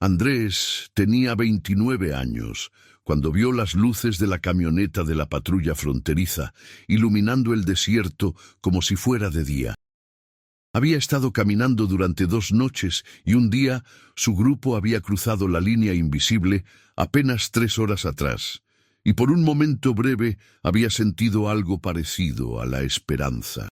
Andrés tenía 29 años cuando vio las luces de la camioneta de la patrulla fronteriza, iluminando el desierto como si fuera de día. Había estado caminando durante 2 noches y un día su grupo había cruzado la línea invisible apenas 3 horas atrás, y por un momento breve había sentido algo parecido a la esperanza.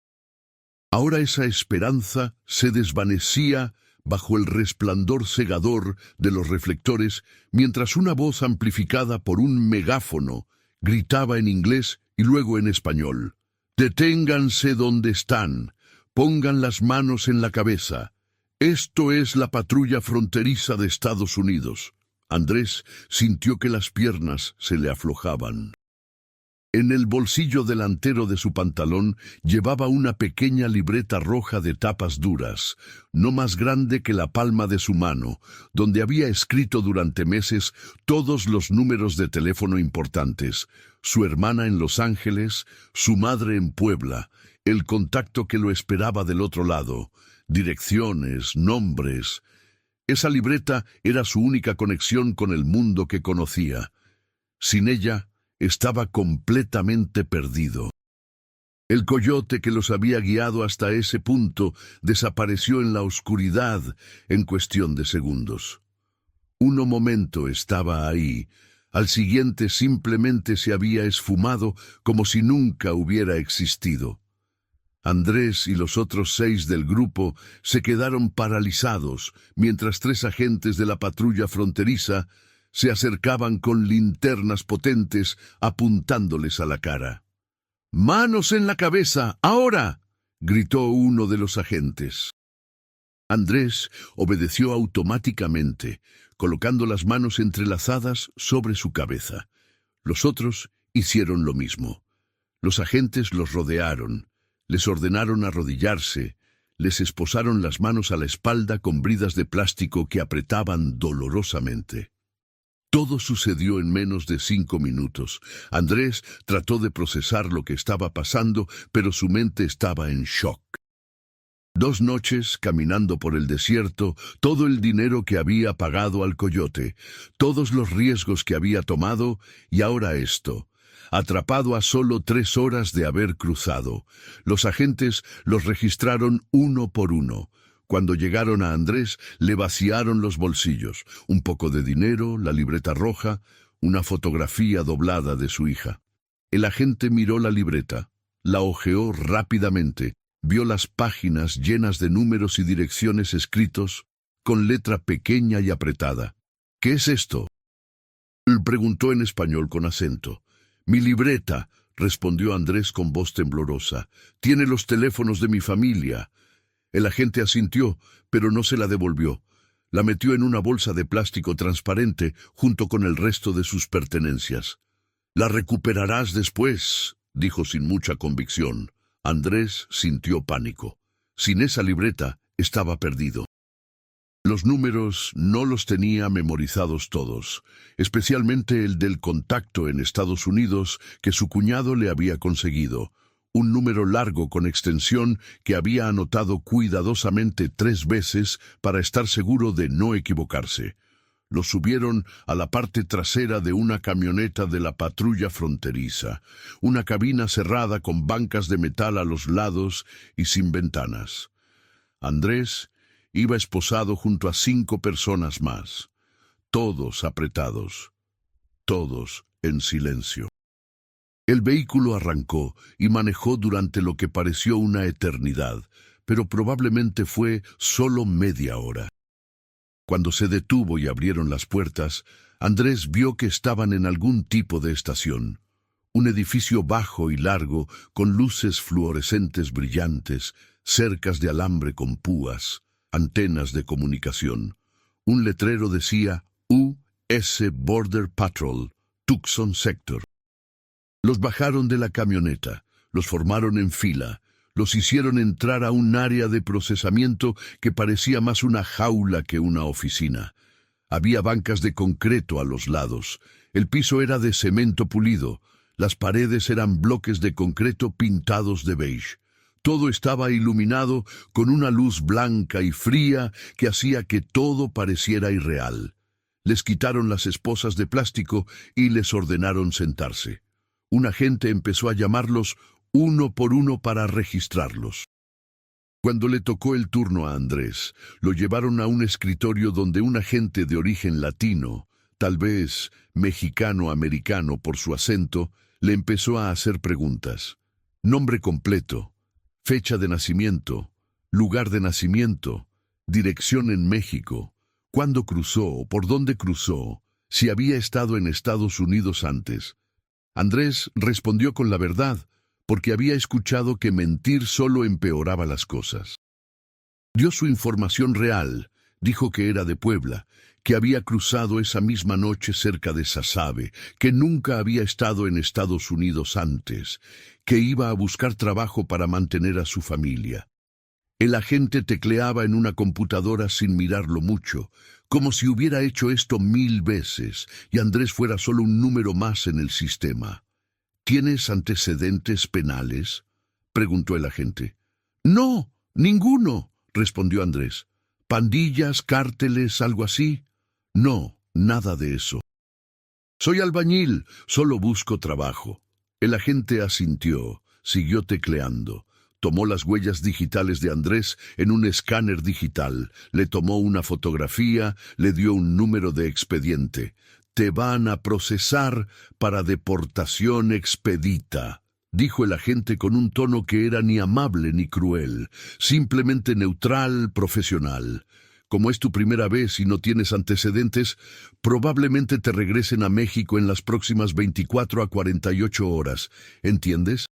Ahora esa esperanza se desvanecía bajo el resplandor cegador de los reflectores, mientras una voz amplificada por un megáfono gritaba en inglés y luego en español: «Deténganse donde están, pongan las manos en la cabeza. Esto es la patrulla fronteriza de Estados Unidos». Andrés sintió que las piernas se le aflojaban. En el bolsillo delantero de su pantalón llevaba una pequeña libreta roja de tapas duras, no más grande que la palma de su mano, donde había escrito durante meses todos los números de teléfono importantes: su hermana en Los Ángeles, su madre en Puebla, el contacto que lo esperaba del otro lado, direcciones, nombres. Esa libreta era su única conexión con el mundo que conocía. Sin ella, estaba completamente perdido. El coyote que los había guiado hasta ese punto desapareció en la oscuridad en cuestión de segundos. Un momento estaba ahí, al siguiente simplemente se había esfumado como si nunca hubiera existido. Andrés y los otros 6 del grupo se quedaron paralizados mientras 3 agentes de la patrulla fronteriza se acercaban con linternas potentes apuntándoles a la cara. «¡Manos en la cabeza, ahora!», gritó uno de los agentes. Andrés obedeció automáticamente, colocando las manos entrelazadas sobre su cabeza. Los otros hicieron lo mismo. Los agentes los rodearon, les ordenaron arrodillarse, les esposaron las manos a la espalda con bridas de plástico que apretaban dolorosamente. Todo sucedió en menos de 5 minutos. Andrés trató de procesar lo que estaba pasando, pero su mente estaba en shock. 2 noches caminando por el desierto, todo el dinero que había pagado al coyote, todos los riesgos que había tomado, y ahora esto. Atrapado a solo 3 horas de haber cruzado. Los agentes los registraron uno por uno. Cuando llegaron a Andrés, le vaciaron los bolsillos, un poco de dinero, la libreta roja, una fotografía doblada de su hija. El agente miró la libreta, la hojeó rápidamente, vio las páginas llenas de números y direcciones escritos con letra pequeña y apretada. «¿Qué es esto?», preguntó en español con acento. «Mi libreta», respondió Andrés con voz temblorosa. «Tiene los teléfonos de mi familia». El agente asintió, pero no se la devolvió. La metió en una bolsa de plástico transparente junto con el resto de sus pertenencias. «La recuperarás después», dijo sin mucha convicción. Andrés sintió pánico. Sin esa libreta, estaba perdido. Los números no los tenía memorizados todos, especialmente el del contacto en Estados Unidos que su cuñado le había conseguido. Un número largo con extensión que había anotado cuidadosamente 3 veces para estar seguro de no equivocarse. Lo subieron a la parte trasera de una camioneta de la patrulla fronteriza, una cabina cerrada con bancas de metal a los lados y sin ventanas. Andrés iba esposado junto a 5 personas más, todos apretados, todos en silencio. El vehículo arrancó y manejó durante lo que pareció una eternidad, pero probablemente fue solo media hora. Cuando se detuvo y abrieron las puertas, Andrés vio que estaban en algún tipo de estación. Un edificio bajo y largo, con luces fluorescentes brillantes, cercas de alambre con púas, antenas de comunicación. Un letrero decía U.S. Border Patrol, Tucson Sector. Los bajaron de la camioneta, los formaron en fila, los hicieron entrar a un área de procesamiento que parecía más una jaula que una oficina. Había bancas de concreto a los lados, el piso era de cemento pulido, las paredes eran bloques de concreto pintados de beige. Todo estaba iluminado con una luz blanca y fría que hacía que todo pareciera irreal. Les quitaron las esposas de plástico y les ordenaron sentarse. Un agente empezó a llamarlos uno por uno para registrarlos. Cuando le tocó el turno a Andrés, lo llevaron a un escritorio donde un agente de origen latino, tal vez mexicano-americano por su acento, le empezó a hacer preguntas. Nombre completo, fecha de nacimiento, lugar de nacimiento, dirección en México, cuándo cruzó, por dónde cruzó, si había estado en Estados Unidos antes. Andrés respondió con la verdad, porque había escuchado que mentir solo empeoraba las cosas. Dio su información real, dijo que era de Puebla, que había cruzado esa misma noche cerca de Sasabe, que nunca había estado en Estados Unidos antes, que iba a buscar trabajo para mantener a su familia. El agente tecleaba en una computadora sin mirarlo mucho, como si hubiera hecho esto 1000 veces, y Andrés fuera solo un número más en el sistema. ¿Tienes antecedentes penales?, preguntó el agente. No, ninguno, respondió Andrés. ¿Pandillas, cárteles, algo así? No, nada de eso. Soy albañil, solo busco trabajo. El agente asintió, siguió tecleando. Tomó las huellas digitales de Andrés en un escáner digital, le tomó una fotografía, le dio un número de expediente. Te van a procesar para deportación expedita, dijo el agente con un tono que era ni amable ni cruel, simplemente neutral, profesional. Como es tu primera vez y no tienes antecedentes, probablemente te regresen a México en las próximas 24 a 48 horas. ¿Entiendes?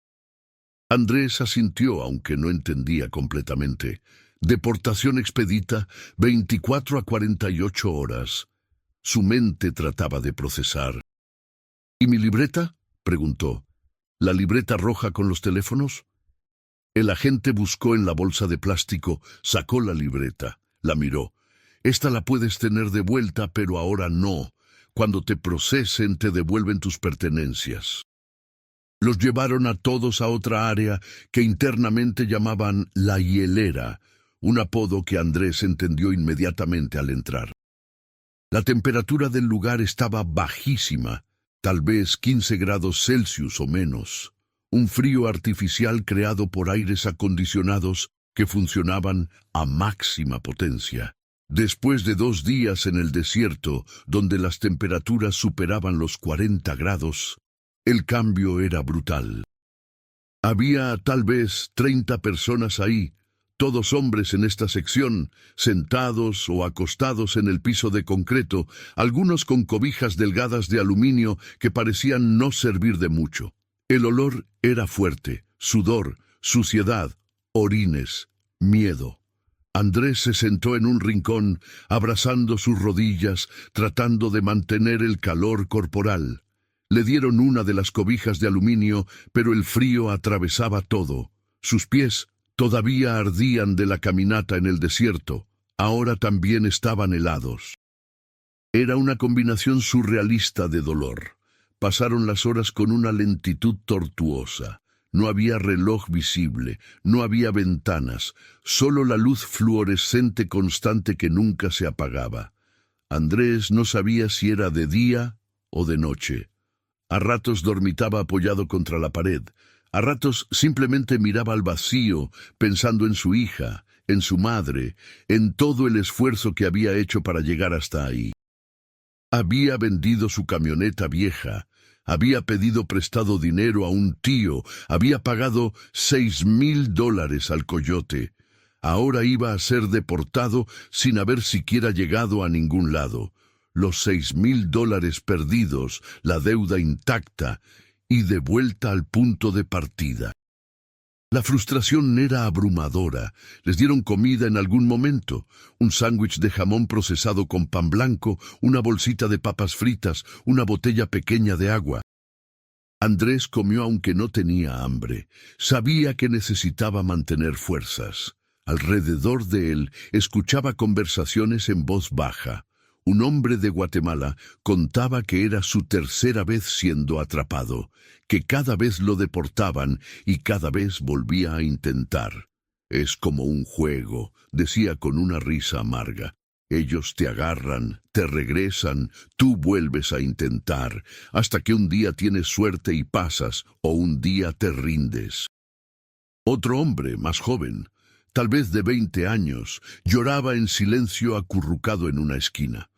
Andrés asintió, aunque no entendía completamente. Deportación expedita, 24 a 48 horas. Su mente trataba de procesar. ¿Y mi libreta?, preguntó. ¿La libreta roja con los teléfonos? El agente buscó en la bolsa de plástico, sacó la libreta, la miró. Esta la puedes tener de vuelta, pero ahora no. Cuando te procesen, te devuelven tus pertenencias. Los llevaron a todos a otra área que internamente llamaban la hielera, un apodo que Andrés entendió inmediatamente al entrar. La temperatura del lugar estaba bajísima, tal vez 15 grados Celsius o menos. Un frío artificial creado por aires acondicionados que funcionaban a máxima potencia. Después de 2 días en el desierto, donde las temperaturas superaban los 40 grados, el cambio era brutal. Había tal vez 30 personas ahí, todos hombres en esta sección, sentados o acostados en el piso de concreto, algunos con cobijas delgadas de aluminio que parecían no servir de mucho. El olor era fuerte, sudor, suciedad, orines, miedo. Andrés se sentó en un rincón, abrazando sus rodillas, tratando de mantener el calor corporal. Le dieron una de las cobijas de aluminio, pero el frío atravesaba todo. Sus pies todavía ardían de la caminata en el desierto, ahora también estaban helados. Era una combinación surrealista de dolor. Pasaron las horas con una lentitud tortuosa. No había reloj visible, no había ventanas, solo la luz fluorescente constante que nunca se apagaba. Andrés no sabía si era de día o de noche. A ratos dormitaba apoyado contra la pared. A ratos simplemente miraba al vacío, pensando en su hija, en su madre, en todo el esfuerzo que había hecho para llegar hasta ahí. Había vendido su camioneta vieja, había pedido prestado dinero a un tío, había pagado $6,000 al coyote. Ahora iba a ser deportado sin haber siquiera llegado a ningún lado. Los $6,000 perdidos, la deuda intacta, y de vuelta al punto de partida. La frustración era abrumadora. Les dieron comida en algún momento, un sándwich de jamón procesado con pan blanco, una bolsita de papas fritas, una botella pequeña de agua. Andrés comió aunque no tenía hambre. Sabía que necesitaba mantener fuerzas. Alrededor de él escuchaba conversaciones en voz baja. Un hombre de Guatemala contaba que era su tercera vez siendo atrapado, que cada vez lo deportaban y cada vez volvía a intentar. Es como un juego, decía con una risa amarga. Ellos te agarran, te regresan, tú vuelves a intentar, hasta que un día tienes suerte y pasas, o un día te rindes. Otro hombre, más joven, tal vez de 20 años, lloraba en silencio acurrucado en una esquina.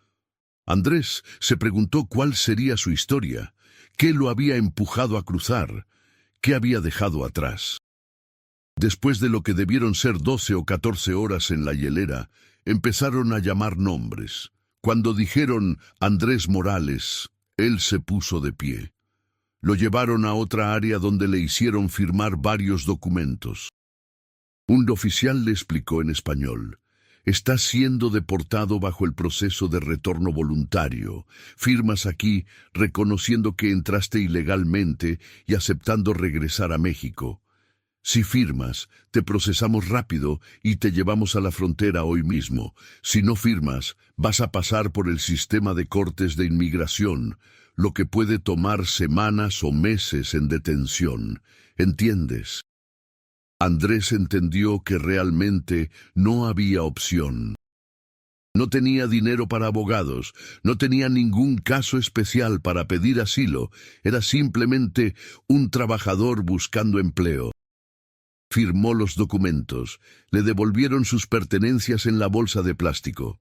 Andrés se preguntó cuál sería su historia, qué lo había empujado a cruzar, qué había dejado atrás. Después de lo que debieron ser 12 o 14 horas en la hielera, empezaron a llamar nombres. Cuando dijeron Andrés Morales, él se puso de pie. Lo llevaron a otra área donde le hicieron firmar varios documentos. Un oficial le explicó en español: «Estás siendo deportado bajo el proceso de retorno voluntario. Firmas aquí reconociendo que entraste ilegalmente y aceptando regresar a México. Si firmas, te procesamos rápido y te llevamos a la frontera hoy mismo. Si no firmas, vas a pasar por el sistema de cortes de inmigración, lo que puede tomar semanas o meses en detención. ¿Entiendes?». Andrés entendió que realmente no había opción. No tenía dinero para abogados, no tenía ningún caso especial para pedir asilo, era simplemente un trabajador buscando empleo. Firmó los documentos, le devolvieron sus pertenencias en la bolsa de plástico.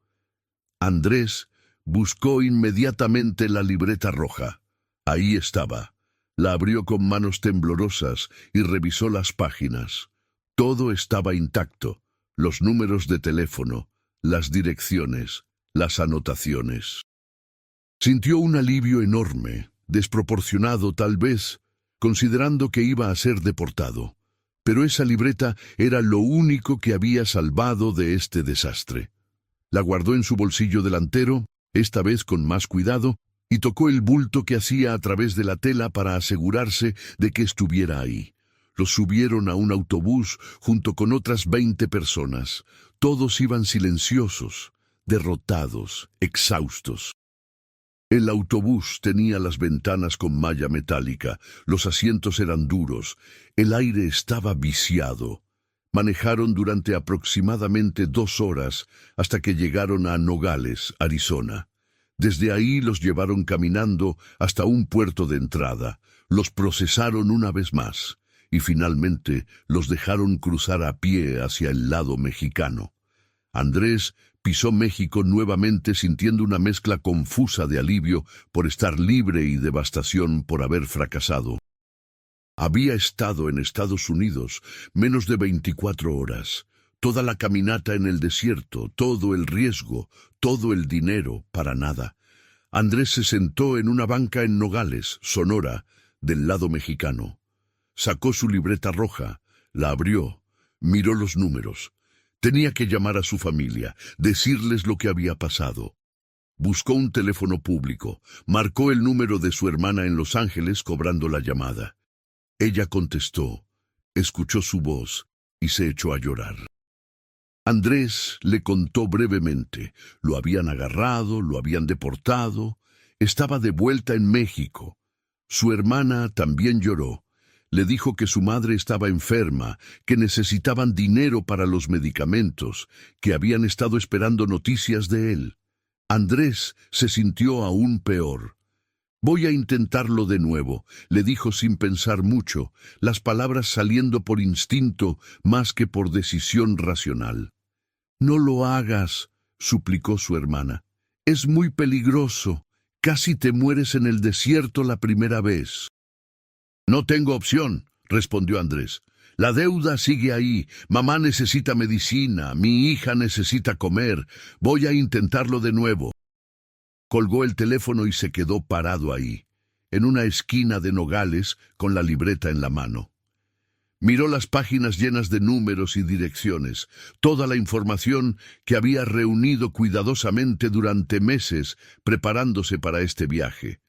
Andrés buscó inmediatamente la libreta roja. Ahí estaba. La abrió con manos temblorosas y revisó las páginas. Todo estaba intacto: los números de teléfono, las direcciones, las anotaciones. Sintió un alivio enorme, desproporcionado tal vez, considerando que iba a ser deportado. Pero esa libreta era lo único que había salvado de este desastre. La guardó en su bolsillo delantero, esta vez con más cuidado, y tocó el bulto que hacía a través de la tela para asegurarse de que estuviera ahí. Los subieron a un autobús junto con otras 20 personas. Todos iban silenciosos, derrotados, exhaustos. El autobús tenía las ventanas con malla metálica, los asientos eran duros, el aire estaba viciado. Manejaron durante aproximadamente 2 horas hasta que llegaron a Nogales, Arizona. Desde ahí los llevaron caminando hasta un puerto de entrada, los procesaron una vez más y finalmente los dejaron cruzar a pie hacia el lado mexicano. Andrés pisó México nuevamente sintiendo una mezcla confusa de alivio por estar libre y devastación por haber fracasado. Había estado en Estados Unidos menos de 24 horas. Toda la caminata en el desierto, todo el riesgo, todo el dinero, para nada. Andrés se sentó en una banca en Nogales, Sonora, del lado mexicano. Sacó su libreta roja, la abrió, miró los números. Tenía que llamar a su familia, decirles lo que había pasado. Buscó un teléfono público, marcó el número de su hermana en Los Ángeles cobrando la llamada. Ella contestó, escuchó su voz y se echó a llorar. Andrés le contó brevemente. Lo habían agarrado, lo habían deportado, estaba de vuelta en México. Su hermana también lloró. Le dijo que su madre estaba enferma, que necesitaban dinero para los medicamentos, que habían estado esperando noticias de él. Andrés se sintió aún peor. «Voy a intentarlo de nuevo», le dijo sin pensar mucho, las palabras saliendo por instinto más que por decisión racional. «No lo hagas», suplicó su hermana. «Es muy peligroso. Casi te mueres en el desierto la primera vez». «No tengo opción», respondió Andrés. «La deuda sigue ahí. Mamá necesita medicina, mi hija necesita comer. Voy a intentarlo de nuevo». Colgó el teléfono y se quedó parado ahí, en una esquina de Nogales, con la libreta en la mano. Miró las páginas llenas de números y direcciones, toda la información que había reunido cuidadosamente durante meses preparándose para este viaje.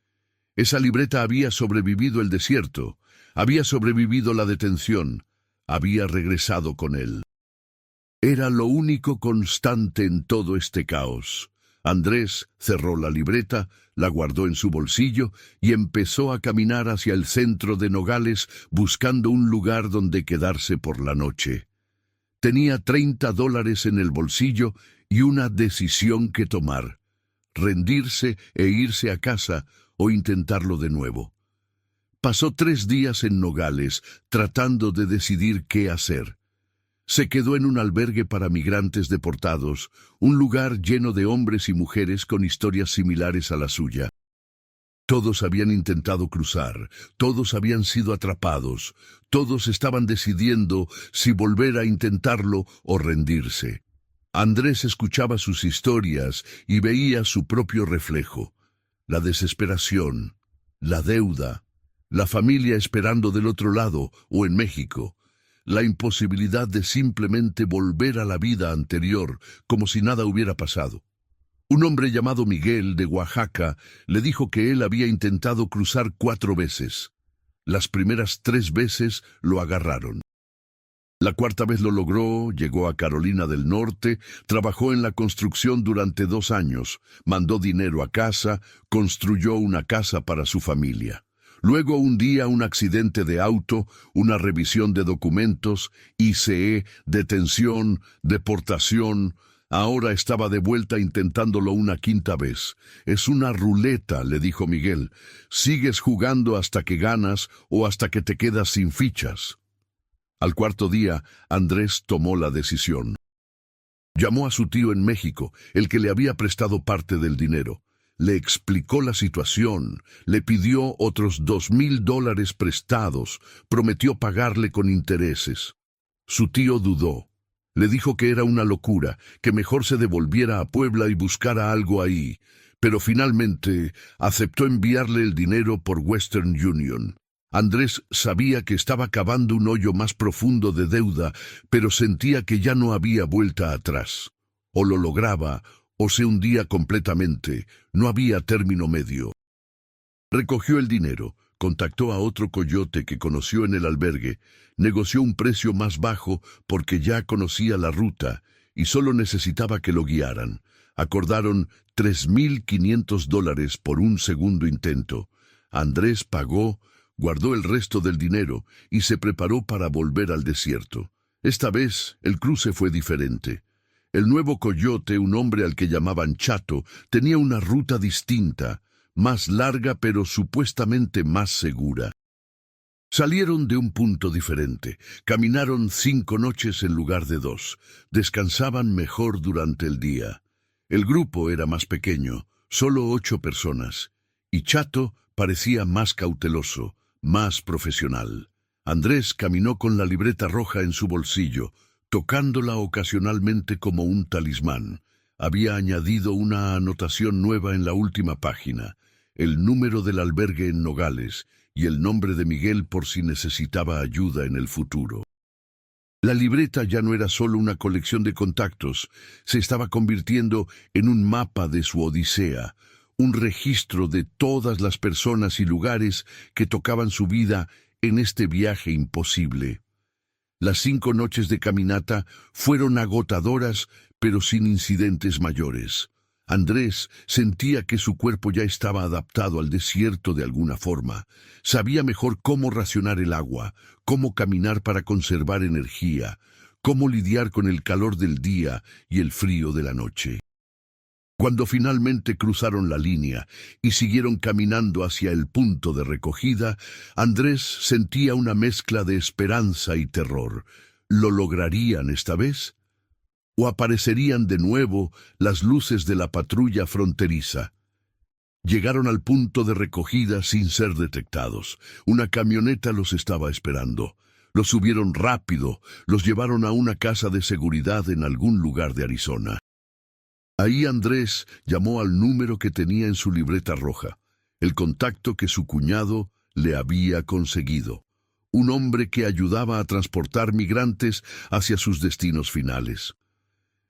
Esa libreta había sobrevivido el desierto, había sobrevivido la detención, había regresado con él. Era lo único constante en todo este caos. Andrés cerró la libreta, la guardó en su bolsillo y empezó a caminar hacia el centro de Nogales buscando un lugar donde quedarse por la noche. Tenía $30 en el bolsillo y una decisión que tomar: rendirse e irse a casa o intentarlo de nuevo. Pasó 3 días en Nogales tratando de decidir qué hacer. Se quedó en un albergue para migrantes deportados, un lugar lleno de hombres y mujeres con historias similares a la suya. Todos habían intentado cruzar, todos habían sido atrapados, todos estaban decidiendo si volver a intentarlo o rendirse. Andrés escuchaba sus historias y veía su propio reflejo: la desesperación, la deuda, la familia esperando del otro lado o en México, la imposibilidad de simplemente volver a la vida anterior como si nada hubiera pasado. Un hombre llamado Miguel de Oaxaca le dijo que él había intentado cruzar 4 veces. Las primeras 3 veces lo agarraron. La 4ª vez lo logró, llegó a Carolina del Norte, trabajó en la construcción durante 2 años, mandó dinero a casa, construyó una casa para su familia. Luego un día un accidente de auto, una revisión de documentos, ICE, detención, deportación. Ahora estaba de vuelta intentándolo una 5ª vez. Es una ruleta, le dijo Miguel. Sigues jugando hasta que ganas o hasta que te quedas sin fichas. Al 4º día, Andrés tomó la decisión. Llamó a su tío en México, el que le había prestado parte del dinero. Le explicó la situación, le pidió otros $2,000 prestados, prometió pagarle con intereses. Su tío dudó. Le dijo que era una locura, que mejor se devolviera a Puebla y buscara algo ahí, pero finalmente aceptó enviarle el dinero por Western Union. Andrés sabía que estaba cavando un hoyo más profundo de deuda, pero sentía que ya no había vuelta atrás. O lo lograba, o se hundía completamente. No había término medio. Recogió el dinero, contactó a otro coyote que conoció en el albergue, negoció un precio más bajo porque ya conocía la ruta y solo necesitaba que lo guiaran. Acordaron $3,500 por un segundo intento. Andrés pagó, guardó el resto del dinero y se preparó para volver al desierto. Esta vez el cruce fue diferente. El nuevo coyote, un hombre al que llamaban Chato, tenía una ruta distinta, más larga pero supuestamente más segura. Salieron de un punto diferente, caminaron 5 noches en lugar de 2, descansaban mejor durante el día. El grupo era más pequeño, solo 8 personas, y Chato parecía más cauteloso, más profesional. Andrés caminó con la libreta roja en su bolsillo, tocándola ocasionalmente como un talismán. Había añadido una anotación nueva en la última página: el número del albergue en Nogales y el nombre de Miguel por si necesitaba ayuda en el futuro. La libreta ya no era solo una colección de contactos, se estaba convirtiendo en un mapa de su odisea, un registro de todas las personas y lugares que tocaban su vida en este viaje imposible. Las 5 noches de caminata fueron agotadoras, pero sin incidentes mayores. Andrés sentía que su cuerpo ya estaba adaptado al desierto de alguna forma. Sabía mejor cómo racionar el agua, cómo caminar para conservar energía, cómo lidiar con el calor del día y el frío de la noche. Cuando finalmente cruzaron la línea y siguieron caminando hacia el punto de recogida, Andrés sentía una mezcla de esperanza y terror. ¿Lo lograrían esta vez? ¿O aparecerían de nuevo las luces de la patrulla fronteriza? Llegaron al punto de recogida sin ser detectados. Una camioneta los estaba esperando. Los subieron rápido, los llevaron a una casa de seguridad en algún lugar de Arizona. Ahí Andrés llamó al número que tenía en su libreta roja, el contacto que su cuñado le había conseguido. Un hombre que ayudaba a transportar migrantes hacia sus destinos finales.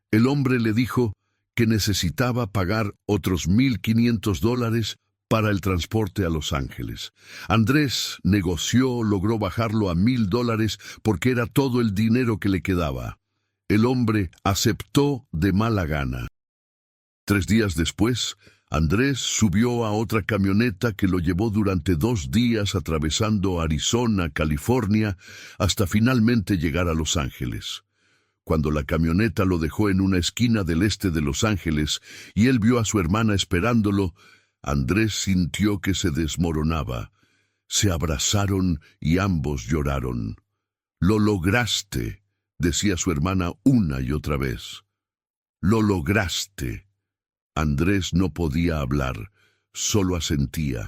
El hombre le dijo que necesitaba pagar otros $1,500 para el transporte a Los Ángeles. Andrés negoció, logró bajarlo a $1,000 porque era todo el dinero que le quedaba. El hombre aceptó de mala gana. 3 días después, Andrés subió a otra camioneta que lo llevó durante 2 días atravesando Arizona, California, hasta finalmente llegar a Los Ángeles. Cuando la camioneta lo dejó en una esquina del este de Los Ángeles y él vio a su hermana esperándolo, Andrés sintió que se desmoronaba. Se abrazaron y ambos lloraron. «Lo lograste», decía su hermana una y otra vez. «Lo lograste». Andrés no podía hablar, solo asentía.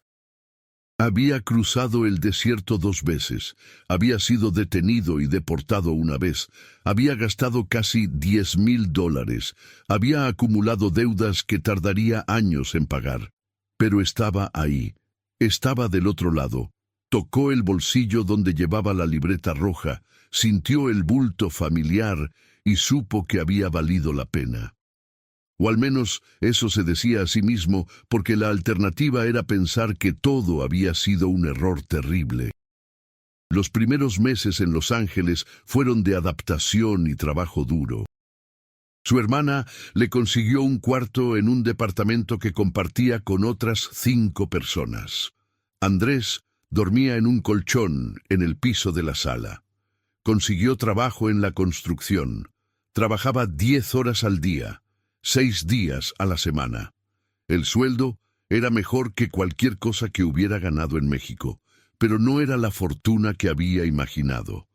Había cruzado el desierto 2 veces, había sido detenido y deportado una vez, había gastado casi $10,000, había acumulado deudas que tardaría años en pagar. Pero estaba ahí, estaba del otro lado. Tocó el bolsillo donde llevaba la libreta roja, sintió el bulto familiar y supo que había valido la pena. O al menos eso se decía a sí mismo, porque la alternativa era pensar que todo había sido un error terrible. Los primeros meses en Los Ángeles fueron de adaptación y trabajo duro. Su hermana le consiguió un cuarto en un departamento que compartía con otras 5 personas. Andrés dormía en un colchón en el piso de la sala. Consiguió trabajo en la construcción. Trabajaba 10 horas al día. 6 días a la semana. El sueldo era mejor que cualquier cosa que hubiera ganado en México, pero no era la fortuna que había imaginado.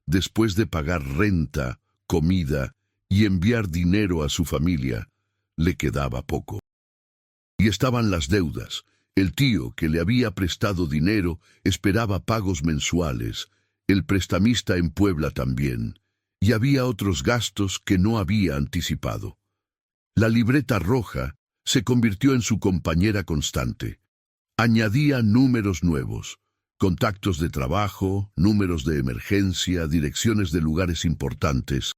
Después de pagar renta, comida y enviar dinero a su familia, le quedaba poco. Y estaban las deudas. El tío que le había prestado dinero esperaba pagos mensuales, el prestamista en Puebla también, y había otros gastos que no había anticipado. La libreta roja se convirtió en su compañera constante. Añadía números nuevos, contactos de trabajo, números de emergencia, direcciones de lugares importantes.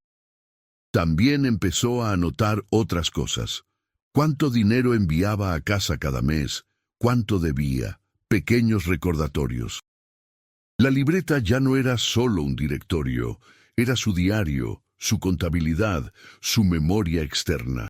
También empezó a anotar otras cosas. Cuánto dinero enviaba a casa cada mes, cuánto debía, pequeños recordatorios. La libreta ya no era solo un directorio, era su diario, su contabilidad, su memoria externa.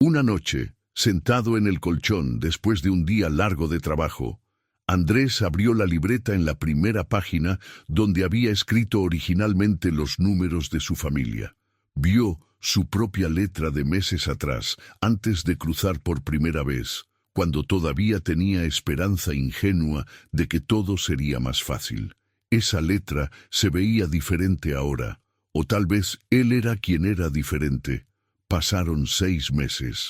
Una noche, sentado en el colchón después de un día largo de trabajo, Andrés abrió la libreta en la primera página donde había escrito originalmente los números de su familia. Vio su propia letra de meses atrás, antes de cruzar por primera vez, cuando todavía tenía esperanza ingenua de que todo sería más fácil. Esa letra se veía diferente ahora, o tal vez él era quien era diferente. Pasaron 6 meses.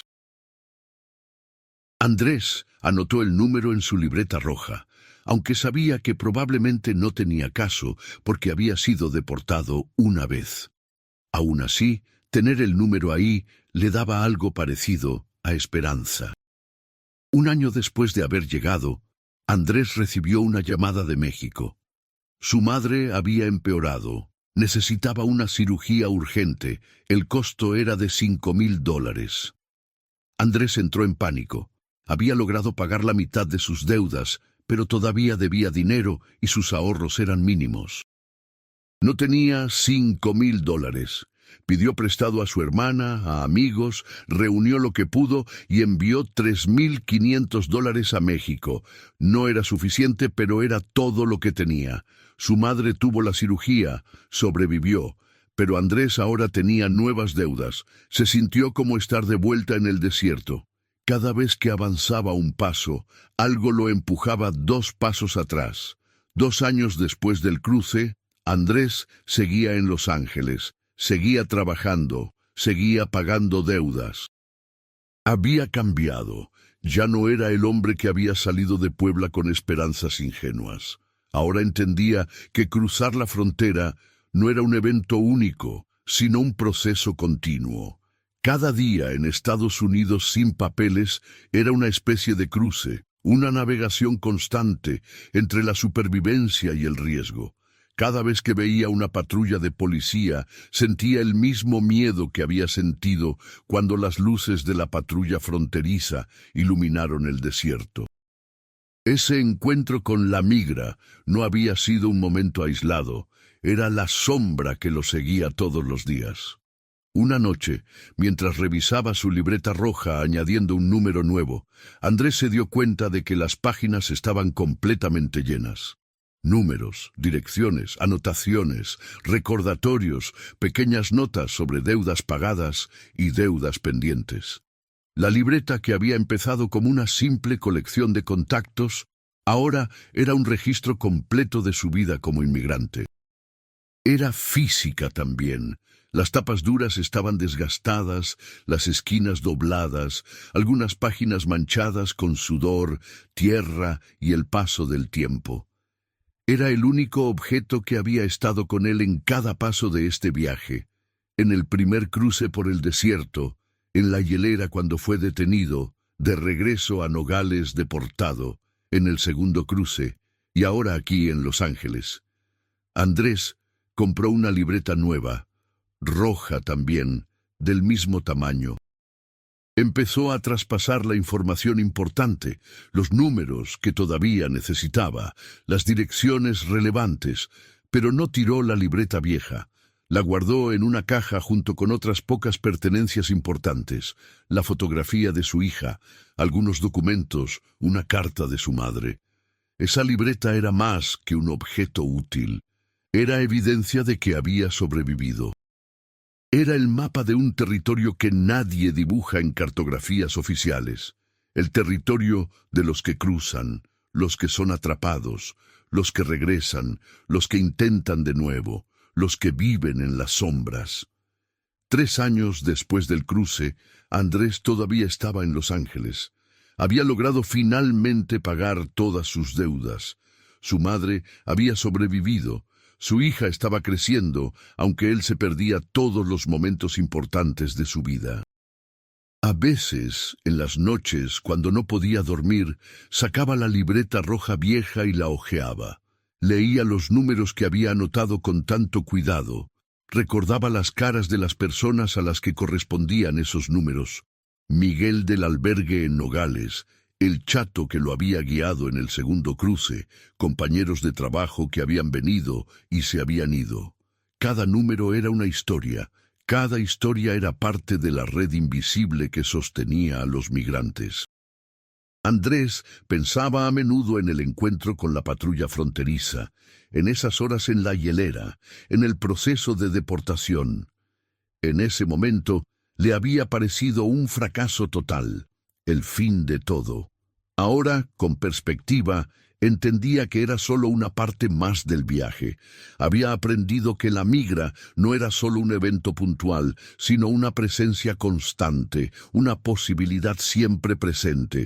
Andrés anotó el número en su libreta roja, aunque sabía que probablemente no tenía caso porque había sido deportado una vez. Aún así, tener el número ahí le daba algo parecido a esperanza. Un año después de haber llegado, Andrés recibió una llamada de México. Su madre había empeorado. Necesitaba una cirugía urgente. El costo era de $5,000. Andrés entró en pánico. Había logrado pagar la mitad de sus deudas, pero todavía debía dinero y sus ahorros eran mínimos. No tenía $5,000. Pidió prestado a su hermana, a amigos, reunió lo que pudo y envió $3,500 a México. No era suficiente, pero era todo lo que tenía. Su madre tuvo la cirugía, sobrevivió, pero Andrés ahora tenía nuevas deudas. Se sintió como estar de vuelta en el desierto. Cada vez que avanzaba un paso, algo lo empujaba 2 pasos atrás. 2 años después del cruce, Andrés seguía en Los Ángeles, seguía trabajando, seguía pagando deudas. Había cambiado. Ya no era el hombre que había salido de Puebla con esperanzas ingenuas. Ahora entendía que cruzar la frontera no era un evento único, sino un proceso continuo. Cada día en Estados Unidos sin papeles era una especie de cruce, una navegación constante entre la supervivencia y el riesgo. Cada vez que veía una patrulla de policía, sentía el mismo miedo que había sentido cuando las luces de la patrulla fronteriza iluminaron el desierto. Ese encuentro con la migra no había sido un momento aislado, era la sombra que lo seguía todos los días. Una noche, mientras revisaba su libreta roja añadiendo un número nuevo, Andrés se dio cuenta de que las páginas estaban completamente llenas. Números, direcciones, anotaciones, recordatorios, pequeñas notas sobre deudas pagadas y deudas pendientes. La libreta, que había empezado como una simple colección de contactos, ahora era un registro completo de su vida como inmigrante. Era física también. Las tapas duras estaban desgastadas, las esquinas dobladas, algunas páginas manchadas con sudor, tierra y el paso del tiempo. Era el único objeto que había estado con él en cada paso de este viaje. En el primer cruce por el desierto, en la hielera cuando fue detenido, de regreso a Nogales deportado, en el segundo cruce, y ahora aquí en Los Ángeles. Andrés compró una libreta nueva, roja también, del mismo tamaño. Empezó a traspasar la información importante, los números que todavía necesitaba, las direcciones relevantes, pero no tiró la libreta vieja. La guardó en una caja junto con otras pocas pertenencias importantes, la fotografía de su hija, algunos documentos, una carta de su madre. Esa libreta era más que un objeto útil. Era evidencia de que había sobrevivido. Era el mapa de un territorio que nadie dibuja en cartografías oficiales. El territorio de los que cruzan, los que son atrapados, los que regresan, los que intentan de nuevo, los que viven en las sombras. 3 años después del cruce, Andrés todavía estaba en Los Ángeles. Había logrado finalmente pagar todas sus deudas. Su madre había sobrevivido. Su hija estaba creciendo, aunque él se perdía todos los momentos importantes de su vida. A veces, en las noches, cuando no podía dormir, sacaba la libreta roja vieja y la hojeaba. Leía los números que había anotado con tanto cuidado. Recordaba las caras de las personas a las que correspondían esos números. Miguel del albergue en Nogales, el chato que lo había guiado en el segundo cruce, compañeros de trabajo que habían venido y se habían ido. Cada número era una historia, cada historia era parte de la red invisible que sostenía a los migrantes. Andrés pensaba a menudo en el encuentro con la patrulla fronteriza, en esas horas en la hielera, en el proceso de deportación. En ese momento le había parecido un fracaso total. El fin de todo. Ahora, con perspectiva, entendía que era solo una parte más del viaje. Había aprendido que la migra no era solo un evento puntual, sino una presencia constante, una posibilidad siempre presente.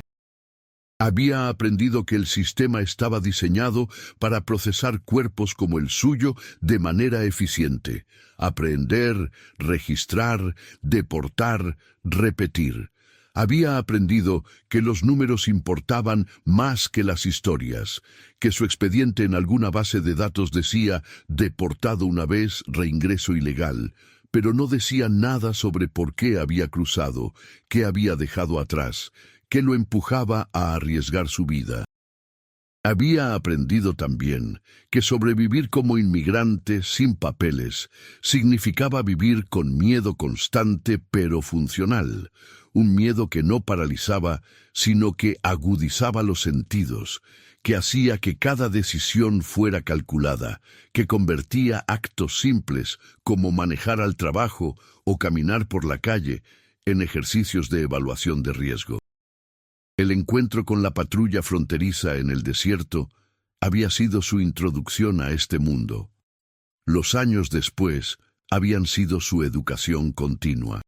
Había aprendido que el sistema estaba diseñado para procesar cuerpos como el suyo de manera eficiente. Aprender, registrar, deportar, repetir. Había aprendido que los números importaban más que las historias, que su expediente en alguna base de datos decía «deportado una vez, reingreso ilegal», pero no decía nada sobre por qué había cruzado, qué había dejado atrás, qué lo empujaba a arriesgar su vida. Había aprendido también que sobrevivir como inmigrante sin papeles significaba vivir con miedo constante pero funcional, un miedo que no paralizaba, sino que agudizaba los sentidos, que hacía que cada decisión fuera calculada, que convertía actos simples como manejar al trabajo o caminar por la calle en ejercicios de evaluación de riesgo. El encuentro con la patrulla fronteriza en el desierto había sido su introducción a este mundo. Los años después habían sido su educación continua.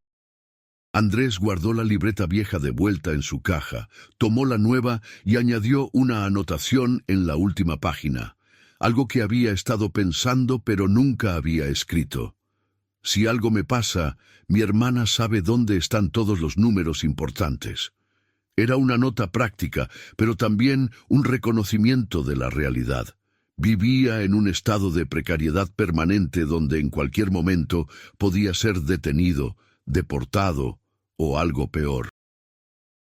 Andrés guardó la libreta vieja de vuelta en su caja, tomó la nueva y añadió una anotación en la última página, algo que había estado pensando pero nunca había escrito. Si algo me pasa, mi hermana sabe dónde están todos los números importantes. Era una nota práctica, pero también un reconocimiento de la realidad. Vivía en un estado de precariedad permanente donde en cualquier momento podía ser detenido, deportado o algo peor.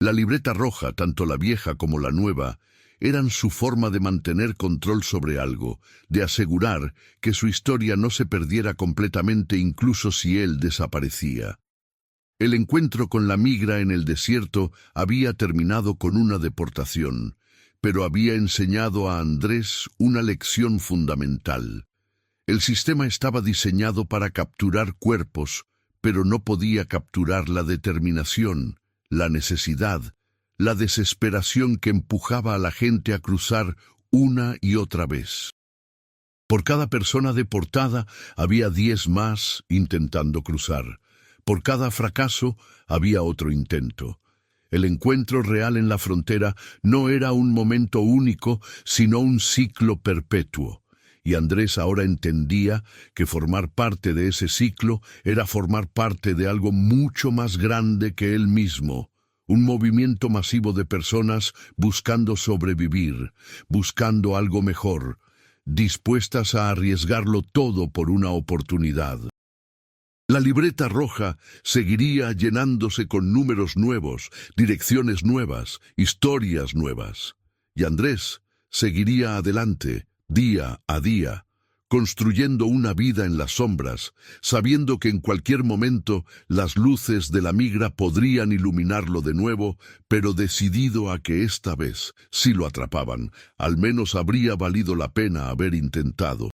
La libreta roja, tanto la vieja como la nueva, eran su forma de mantener control sobre algo, de asegurar que su historia no se perdiera completamente incluso si él desaparecía. El encuentro con la migra en el desierto había terminado con una deportación, pero había enseñado a Andrés una lección fundamental. El sistema estaba diseñado para capturar cuerpos, pero no podía capturar la determinación, la necesidad, la desesperación que empujaba a la gente a cruzar una y otra vez. Por cada persona deportada había 10 más intentando cruzar. Por cada fracaso había otro intento. El encuentro real en la frontera no era un momento único, sino un ciclo perpetuo. Y Andrés ahora entendía que formar parte de ese ciclo era formar parte de algo mucho más grande que él mismo. Un movimiento masivo de personas buscando sobrevivir, buscando algo mejor, dispuestas a arriesgarlo todo por una oportunidad. La libreta roja seguiría llenándose con números nuevos, direcciones nuevas, historias nuevas. Y Andrés seguiría adelante, día a día, construyendo una vida en las sombras, sabiendo que en cualquier momento las luces de la migra podrían iluminarlo de nuevo, pero decidido a que esta vez, si lo atrapaban, al menos habría valido la pena haber intentado.